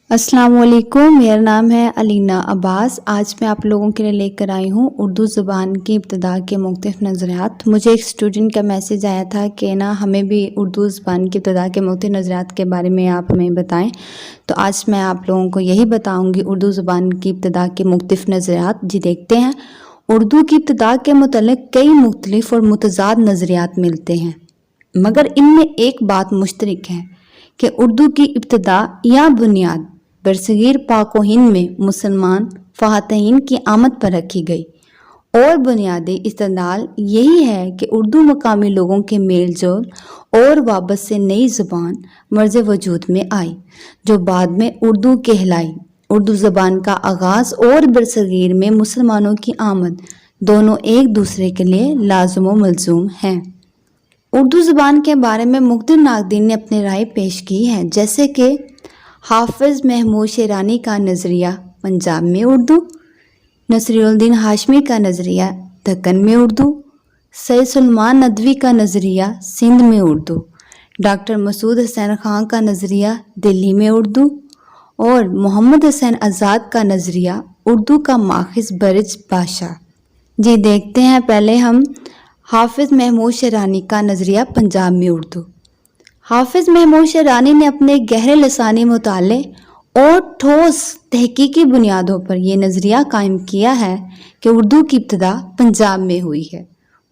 अस्सलाम वालेकुम। मेरा नाम है अलीना अब्बास। आज मैं आप लोगों के लिए लेकर आई हूँ उर्दू ज़बान की इब्तिदा के मुख्तलिफ़ नज़रियात। मुझे एक स्टूडेंट का मैसेज आया था कि ना हमें भी उर्दू ज़बान की इब्तिदा के मुख्तलिफ़ नज़रियात के बारे में आप हमें बताएं। तो आज मैं आप लोगों को यही बताऊँगी उर्दू ज़बान की इब्तिदा के मुख्तलिफ़ नज़रियात। जी देखते हैं। उर्दू की इब्तिदा के मुतल्लिक़ कई मुख्तलिफ़ और मुतज़ाद नज़रियात मिलते हैं, मगर इनमें एक बात मुश्तरक है कि उर्दू की इब्तिदा या बुनियाद बरसगीर पाक व हिंद में मुसलमान फ़ातिहीन की आमद पर रखी गई और बुनियादी इस्तदलाल यही है कि उर्दू मकामी लोगों के मेल जोल और वाबत से नई ज़बान मर्ज़ वजूद में आई जो बाद में उर्दू कहलाई। उर्दू ज़बान का आगाज़ और बरसगीर में मुसलमानों की आमद दोनों एक दूसरे के लिए लाज़िम व मलज़ूम हैं। उर्दू ज़बान के बारे में मुख्तलिफ़ नाक़दीन ने अपनी राय पेश की है, जैसे कि हाफिज़ महमूद शेरानी का नज़रिया पंजाब में उर्दू, नसीरुद्दीन हाशमी का नज़रिया दक्कन में उर्दू, सैयद सुलेमान नदवी का नज़रिया सिंध में उर्दू, डॉक्टर मसूद हुसैन खान का नज़रिया दिल्ली में उर्दू और मोहम्मद हुसैन आज़ाद का नज़रिया उर्दू का माखिज़ बरज बादशाह। जी देखते हैं पहले हम हाफिज़ महमूद शेरानी का नज़रिया पंजाब में उर्दू। हाफिज़ महमूद शेरानी ने अपने गहरे लसानी मुताले और ठोस तहकीकी बुनियादों पर यह नज़रिया कायम किया है कि उर्दू की इब्तिदा पंजाब में हुई है।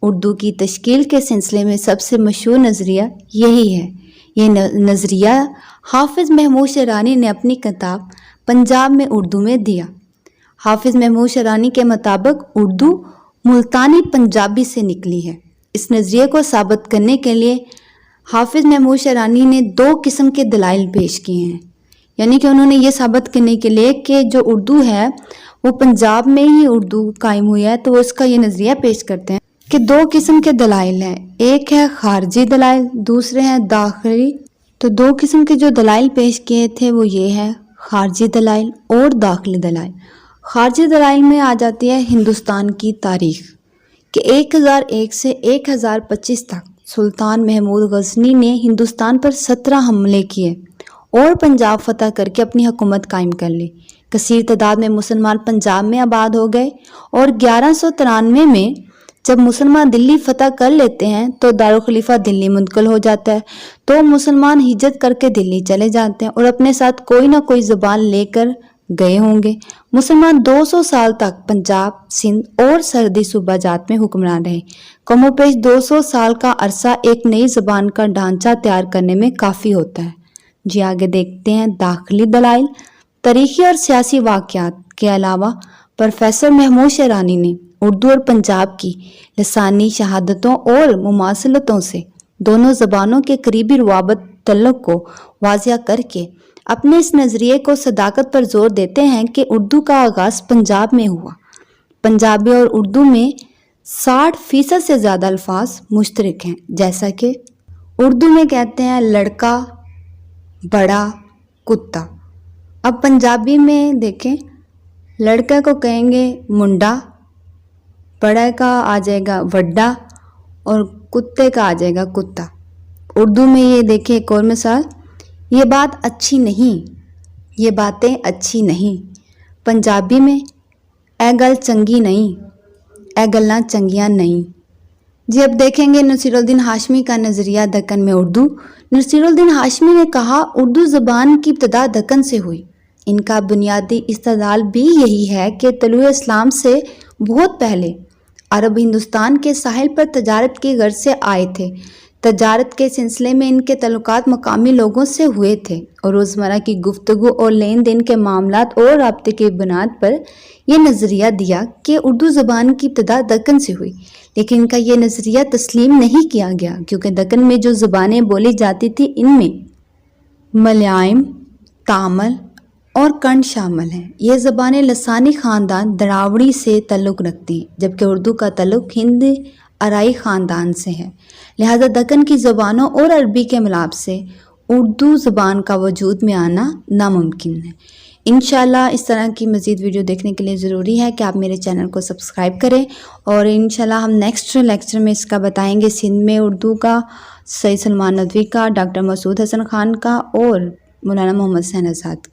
उर्दू की तश्कील के सिलसिले में सबसे मशहूर नज़रिया यही है। ये नज़रिया हाफिज़ महमूद शेरानी ने अपनी किताब पंजाब में उर्दू में दिया। हाफिज़ महमूद शेरानी के मुताबिक उर्दू मुल्तानी पंजाबी से निकली है। इस नज़रिए को साबित करने के लिए हाफिज़ महमूद शेरानी ने दो किस्म के दलाइल पेश किए हैं, यानी कि उन्होंने ये साबित करने के लिए कि जो उर्दू है वो पंजाब में ही उर्दू कायम हुई है, तो वो इसका ये नज़रिया पेश करते हैं कि दो किस्म के दलाइल हैं, एक है खारजी दलाइल, दूसरे हैं दाखिली। तो दो किस्म के जो दलाइल पेश किए थे वो ये है खारजी दलाइल और दाखिली दलाइल। खारजी दलाइल में आ जाती है हिंदुस्तान की तारीख़ कि 1001 से 1025 तक सुल्तान महमूद गजनी ने हिंदुस्तान पर 17 हमले किए और पंजाब फतह करके अपनी हुकूमत कायम कर ली। कसीर तादाद में मुसलमान पंजाब में आबाद हो गए और 1193 में जब मुसलमान दिल्ली फतह कर लेते हैं तो दारुल खलीफा दिल्ली मुंतकिल हो जाता है। तो मुसलमान हिजरत करके दिल्ली चले जाते हैं और अपने साथ कोई ना कोई ज़बान लेकर गए होंगे। मुसलमान 200 साल तक पंजाब, सिंध और सरहदी सूबा जात में हुक्मरान रहे। कमोपेश 200 साल का अरसा एक नई ज़बान का ढांचा तैयार करने में काफ़ी होता है। जी आगे देखते हैं दाखिली दलाइल। तारीख़ी और सियासी वाक़यात के अलावा प्रोफेसर महमूद शेरानी ने उर्दू और पंजाब की लसानी शहादतों और मुमासलतों से दोनों ज़बानों के करीबी रवाबत तल्लुक़ को वाज़िया करके अपने इस नज़रिए को सदाकत पर जोर देते हैं कि उर्दू का आगाज़ पंजाब में हुआ। पंजाबी और उर्दू में 60% से ज़्यादा अल्फाज मुश्तरक हैं, जैसा कि उर्दू में कहते हैं लड़का, बड़ा, कुत्ता। अब पंजाबी में देखें, लड़का को कहेंगे मुंडा, बड़ा का आ जाएगा वड्डा और कुत्ते का आ जाएगा कुत्ता। उर्दू में ये देखें एक और मिसाल, ये बात अच्छी नहीं, ये बातें अच्छी नहीं। पंजाबी में ए गल चंगी नहीं, ए गल्लां चंगियां नहीं। जी अब देखेंगे नसीरुद्दीन हाशमी का नज़रिया दक्कन में उर्दू। नसीरुद्दीन हाशमी ने कहा उर्दू ज़बान की इब्तिदा दक्कन से हुई। इनका बुनियादी इस्तदलाल भी यही है कि तलुए इस्लाम से बहुत पहले अरब हिंदुस्तान के साहिल पर तजारत की गर्ज से आए थे। तजारत के सिलसिले में इनके तल्लुकात मकामी लोगों से हुए थे और रोज़मर्रा की गुफ्तगू और लेन देन के मामलात और राब्ते की बुनियाद पर यह नज़रिया दिया कि उर्दू ज़बान की इब्तिदा दक्कन से हुई। लेकिन इनका यह नज़रिया तस्लीम नहीं किया गया क्योंकि दक्कन में जो ज़बानें बोली जाती थी इनमें मलयालम, तामिल और कन्नड़ शामिल हैं। ये ज़बानें लसानी ख़ानदान द्राविड़ी से ताल्लुक़ रखती हैं, जबकि उर्दू का ताल्लुक़ हिंद अराई ख़ानदान से है। लिहाजा दक्कन की ज़बानों और अरबी के मिलाप से उर्दू ज़बान का वजूद में आना नामुमकिन है। इंशाल्लाह इस तरह की मज़ीद वीडियो देखने के लिए ज़रूरी है कि आप मेरे चैनल को सब्सक्राइब करें और इंशाल्लाह हम नेक्स्ट लेक्चर में इसका बताएंगे सिंध में उर्दू का, सैयद सुलेमान नदवी का, डॉक्टर मसूद हसन खान का और मौलाना मोहम्मद हुसैन आज़ाद का।